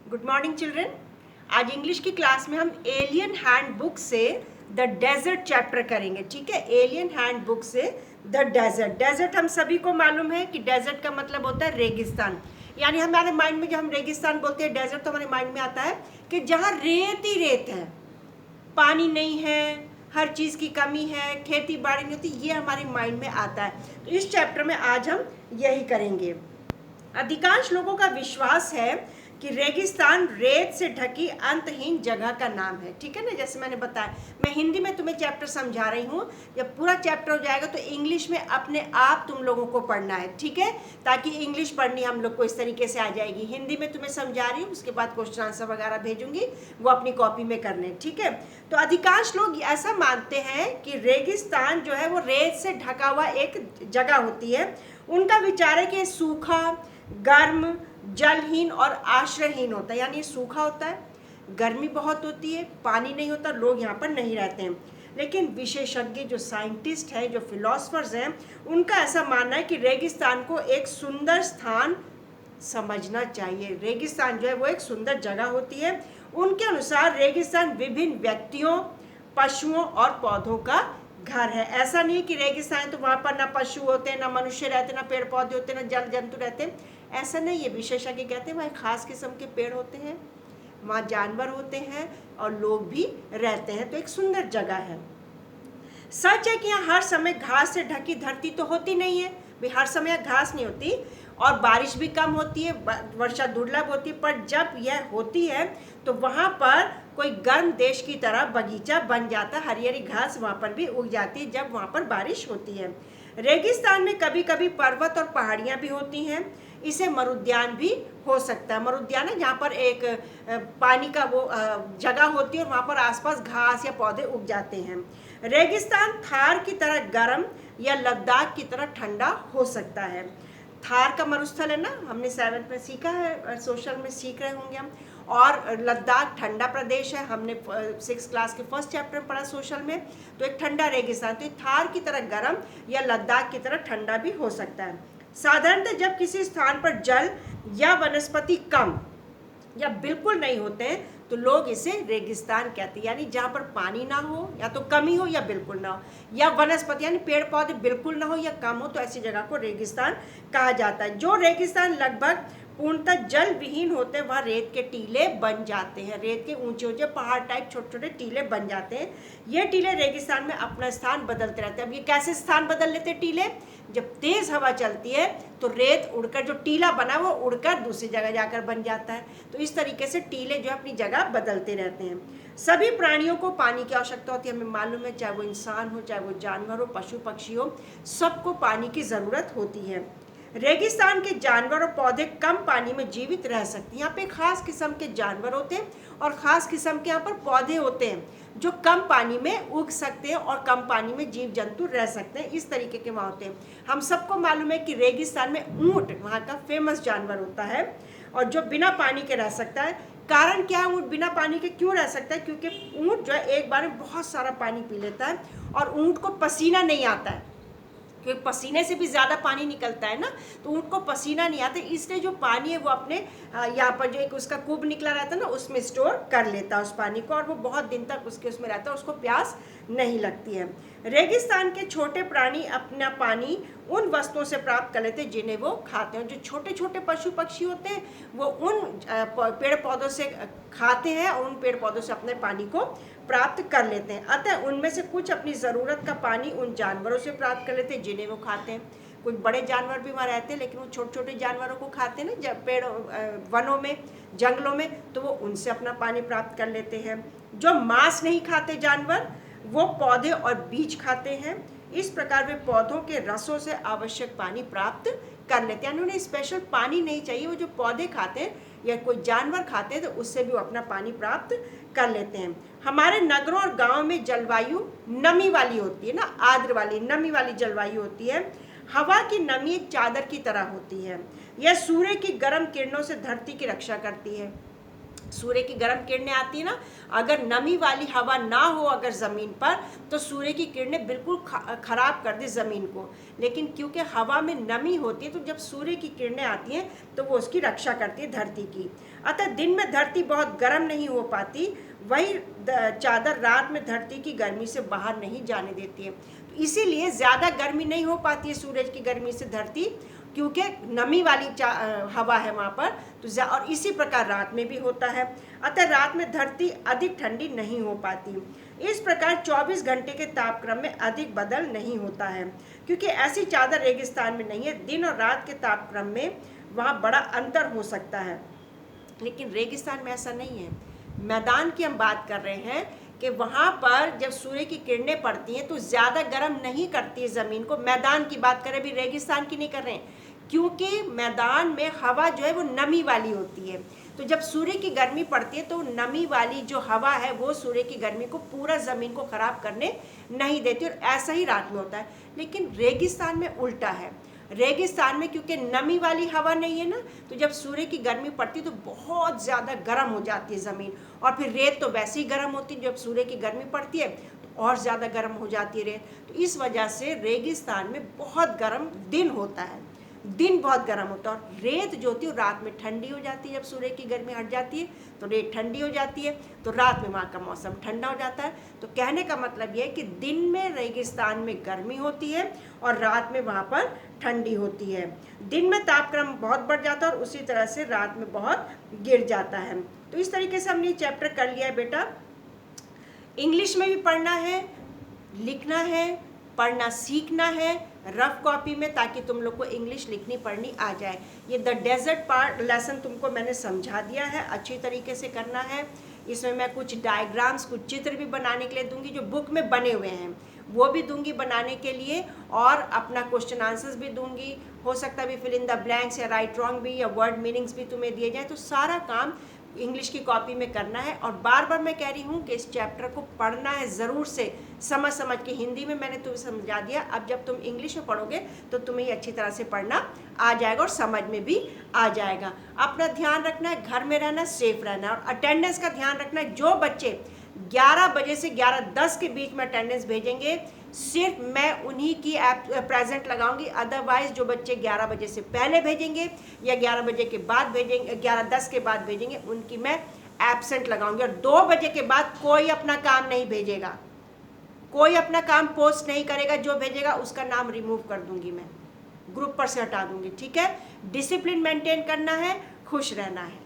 Good morning children. आज English की class में हम एलियन हैंडबुक से द डेजर्ट चैप्टर करेंगे। ठीक है, एलियन हैंडबुक से द डेजर्ट। डेजर्ट हम सभी को मालूम है कि डेजर्ट का मतलब होता है रेगिस्तान। यानी हमारे माइंड में जब हम रेगिस्तान बोलते हैं डेजर्ट, तो हमारे माइंड में आता है कि जहाँ रेत ही रेत है, पानी नहीं है, हर चीज़ की कमी है, खेती बाड़ी नहीं होती, ये हमारे माइंड में आता है। तो इस चैप्टर में आज हम यही करेंगे। अधिकांश लोगों का विश्वास है कि रेगिस्तान रेत से ढकी अंतहीन जगह का नाम है। ठीक है ना, जैसे मैंने बताया, मैं हिंदी में तुम्हें चैप्टर समझा रही हूँ। जब पूरा चैप्टर हो जाएगा तो इंग्लिश में अपने आप तुम लोगों को पढ़ना है। ठीक है, ताकि इंग्लिश पढ़नी हम लोग को इस तरीके से आ जाएगी। हिंदी में तुम्हें समझा रही हूँ, उसके बाद क्वेश्चन आंसर वगैरह भेजूंगी, वो अपनी कॉपी में कर लें। ठीक है, तो अधिकांश लोग ऐसा मानते हैं कि रेगिस्तान जो है वो रेत से ढका हुआ एक जगह होती है। उनका विचार है कि सूखा, गर्म, जलहीन और आश्रयहीन होता है। यानी सूखा होता है, गर्मी बहुत होती है, पानी नहीं होता, लोग यहाँ पर नहीं रहते हैं। लेकिन विशेषज्ञ जो साइंटिस्ट हैं, जो फिलोसफर्स हैं, उनका ऐसा मानना है कि रेगिस्तान को एक सुंदर स्थान समझना चाहिए। रेगिस्तान जो है वो एक सुंदर जगह होती है। उनके अनुसार रेगिस्तान विभिन्न व्यक्तियों, पशुओं और पौधों का घर है। ऐसा नहीं है कि रेगिस्तान तो वहाँ पर ना पशु होते हैं, ना मनुष्य रहते, ना पेड़ पौधे होते, ना जल जंतु रहते हैं। ऐसा नहीं है। विशेषज्ञ कहते हैं वहाँ खास किस्म के पेड़ होते हैं, वहाँ जानवर होते हैं और लोग भी रहते हैं। तो एक सुंदर जगह है। सच है कि यहाँ हर समय घास से ढकी धरती तो होती नहीं है भाई, हर समय घास नहीं होती और बारिश भी कम होती है, वर्षा दुर्लभ होती है। पर जब यह होती है तो वहाँ पर कोई गर्म देश की तरह बगीचा बन जाता है, हरी हरी घास वहाँ पर भी उग जाती है जब वहाँ पर बारिश होती है। रेगिस्तान में कभी कभी पर्वत और पहाड़ियाँ भी होती हैं। इसे मरुद्यान भी हो सकता है। मरुद्यान है जहाँ पर एक पानी का वो जगह होती है और वहाँ पर आसपास घास या पौधे उग जाते हैं। रेगिस्तान थार की तरह गर्म या लद्दाख की तरह ठंडा हो सकता है। थार का मरुस्थल है ना, हमने 7th में सीखा है, सोशल में सीख रहे होंगे हम। और लद्दाख ठंडा प्रदेश है, हमने 6th क्लास के फर्स्ट चैप्टर में पढ़ा सोशल में। तो एक ठंडा रेगिस्तान, तो थार की तरह गर्म या लद्दाख की तरह ठंडा भी हो सकता है। साधारणतः जब किसी स्थान पर जल या वनस्पति कम या बिल्कुल नहीं होते हैं तो लोग इसे रेगिस्तान कहते हैं। यानी जहाँ पर पानी ना हो, या तो कमी हो या बिल्कुल ना हो, या वनस्पति यानी पेड़ पौधे बिल्कुल ना हो या कम हो, तो ऐसी जगह को रेगिस्तान कहा जाता है। जो रेगिस्तान लगभग पूर्णतः जल विहीन होते हैं, वहाँ रेत के टीले बन जाते हैं। रेत के ऊंचे ऊंचे पहाड़ टाइप छोटे छोटे टीले बन जाते हैं। ये टीले रेगिस्तान में अपना स्थान बदलते रहते हैं। अब ये कैसे स्थान बदल लेते हैं टीले? जब तेज हवा चलती है तो रेत उड़कर, जो टीला बना वो उड़कर दूसरी जगह जाकर बन जाता है। तो इस तरीके से टीले जो अपनी जगह बदलते रहते हैं। सभी प्राणियों को पानी की आवश्यकता होती है, हमें मालूम है, चाहे वो इंसान हो, चाहे वो जानवर हो, पशु पक्षी हो, सबको पानी की ज़रूरत होती है। रेगिस्तान के जानवर और पौधे कम पानी में जीवित रह सकते हैं। यहाँ पे खास किस्म के जानवर होते हैं और ख़ास किस्म के यहाँ पर पौधे होते हैं जो कम पानी में उग सकते हैं और कम पानी में जीव जंतु रह सकते हैं। इस तरीके के वहाँ होते हैं। हम सबको मालूम है कि रेगिस्तान में ऊँट वहाँ का फेमस जानवर होता है और जो बिना पानी के रह सकता है। कारण क्या है ऊँट बिना पानी के क्यों रह सकता है? क्योंकि ऊँट जो है एक बार में बहुत सारा पानी पी लेता है और ऊँट को पसीना नहीं आता है, क्योंकि पसीने से भी ज़्यादा पानी निकलता है ना, तो उनको पसीना नहीं आता, इसलिए जो पानी है वो अपने यहाँ पर जो एक उसका कूब निकला रहता है ना, उसमें स्टोर कर लेता है उस पानी को, और वो बहुत दिन तक उसके उसमें रहता है, उसको प्यास नहीं लगती है। रेगिस्तान के छोटे प्राणी अपना पानी उन वस्तुओं से प्राप्त कर लेते हैं जिन्हें वो खाते हैं। जो छोटे छोटे पशु पक्षी होते हैं वो उन पेड़ पौधों से खाते हैं और उन पेड़ पौधों से अपने पानी को प्राप्त कर लेते हैं। अतः उनमें से कुछ अपनी ज़रूरत का पानी उन जानवरों से प्राप्त कर लेते हैं जिन्हें वो खाते हैं। कुछ बड़े जानवर भी वहाँ रहते हैं लेकिन वो छोटे छोटे जानवरों को खाते हैं ना, जब पेड़ वनों में, जंगलों में, तो वो उनसे अपना पानी प्राप्त कर लेते हैं। जो मांस नहीं खाते जानवर, वो पौधे और बीज खाते हैं। इस प्रकार वे पौधों के रसों से आवश्यक पानी प्राप्त कर लेते हैं। उन्हें स्पेशल पानी नहीं चाहिए, वो जो पौधे खाते हैं या कोई जानवर खाते हैं तो उससे भी वो अपना पानी प्राप्त कर लेते हैं। हमारे नगरों और गांवों में जलवायु नमी वाली होती है ना, आर्द्र वाली, नमी वाली जलवायु होती है। हवा की नमी एक चादर की तरह होती है। यह सूर्य की गर्म किरणों से धरती की रक्षा करती है। सूर्य की गर्म किरणें आती है ना, अगर नमी वाली हवा ना हो अगर ज़मीन पर, तो सूर्य की किरणें बिल्कुल ख़राब कर दे ज़मीन को। लेकिन क्योंकि हवा में नमी होती है, तो जब सूर्य की किरणें आती हैं तो वो उसकी रक्षा करती है धरती की। अतः दिन में धरती बहुत गर्म नहीं हो पाती, वही चादर रात में धरती की गर्मी से बाहर नहीं जाने देती है। तो इसीलिए ज़्यादा गर्मी नहीं हो पाती है सूरज की गर्मी से धरती, क्योंकि नमी वाली हवा है वहाँ पर। तो और इसी प्रकार रात में भी होता है। अतः रात में धरती अधिक ठंडी नहीं हो पाती। इस प्रकार 24 घंटे के तापक्रम में अधिक बदल नहीं होता है, क्योंकि ऐसी चादर रेगिस्तान में नहीं है। दिन और रात के तापक्रम में वहाँ बड़ा अंतर हो सकता है, लेकिन रेगिस्तान में ऐसा नहीं है। मैदान की हम बात कर रहे हैं कि वहाँ पर जब सूर्य की किरणें पड़ती हैं तो ज़्यादा गर्म नहीं करती है ज़मीन को। मैदान की बात करें, अभी रेगिस्तान की नहीं कर रहे हैं, क्योंकि मैदान में हवा जो है वो नमी वाली होती है। तो जब सूर्य की गर्मी पड़ती है तो नमी वाली जो हवा है वो सूर्य की गर्मी को पूरा ज़मीन को ख़राब करने नहीं देती, और ऐसा ही रात में होता है। लेकिन रेगिस्तान में उल्टा है। रेगिस्तान में क्योंकि नमी वाली हवा नहीं है ना, तो जब सूर्य की गर्मी पड़ती है तो बहुत ज़्यादा गर्म हो जाती है ज़मीन, और फिर रेत तो वैसे ही गर्म होती है, जब सूर्य की गर्मी पड़ती है तो और ज़्यादा गर्म हो जाती है रेत। तो इस वजह से रेगिस्तान में बहुत गर्म दिन होता है, दिन बहुत गर्म होता है। और रेत जो होती है रात में ठंडी हो जाती है, जब सूर्य की गर्मी हट जाती है तो रेत ठंडी हो जाती है, तो रात में वहाँ का मौसम ठंडा हो जाता है। तो कहने का मतलब ये है कि दिन में रेगिस्तान में गर्मी होती है और रात में वहाँ पर ठंडी होती है। दिन में तापक्रम बहुत बढ़ जाता है और उसी तरह से रात में बहुत गिर जाता है। तो इस तरीके से हमने चैप्टर कर लिया है बेटा। इंग्लिश में भी पढ़ना है, लिखना है, पढ़ना सीखना है रफ कॉपी में, ताकि तुम लोग को इंग्लिश लिखनी पढ़नी आ जाए। ये द डेजर्ट पार्ट लेसन तुमको मैंने समझा दिया है, अच्छी तरीके से करना है। इसमें मैं कुछ डायग्राम्स, कुछ चित्र भी बनाने के लिए दूंगी, जो बुक में बने हुए हैं वो भी दूंगी बनाने के लिए, और अपना क्वेश्चन आंसर्स भी दूंगी। हो सकता है भी फिल इन द ब्लैंक्स या राइट रॉन्ग भी, या वर्ड मीनिंग्स भी तुम्हें दिए जाए। तो सारा काम इंग्लिश की कॉपी में करना है। और बार बार मैं कह रही हूँ कि इस चैप्टर को पढ़ना है ज़रूर से, समझ के। हिंदी में मैंने तुम्हें समझा दिया, अब जब तुम इंग्लिश में पढ़ोगे तो तुम्हें अच्छी तरह से पढ़ना आ जाएगा और समझ में भी आ जाएगा। अपना ध्यान रखना है, घर में रहना, सेफ रहना है, और अटेंडेंस का ध्यान रखना है। जो बच्चे 11 बजे से 11:10 के बीच में अटेंडेंस भेजेंगे, सिर्फ मैं उन्हीं की प्रेजेंट लगाऊंगी। अदरवाइज जो बच्चे 11 बजे से पहले भेजेंगे या 11 बजे के बाद भेजेंगे, 11:10 के बाद भेजेंगे, उनकी मैं एब्सेंट लगाऊंगी। और 2 बजे के बाद कोई अपना काम नहीं भेजेगा, कोई अपना काम पोस्ट नहीं करेगा। जो भेजेगा उसका नाम रिमूव कर दूंगी, मैं ग्रुप पर से हटा दूंगी। ठीक है, डिसिप्लिन मेंटेन करना है, खुश रहना है।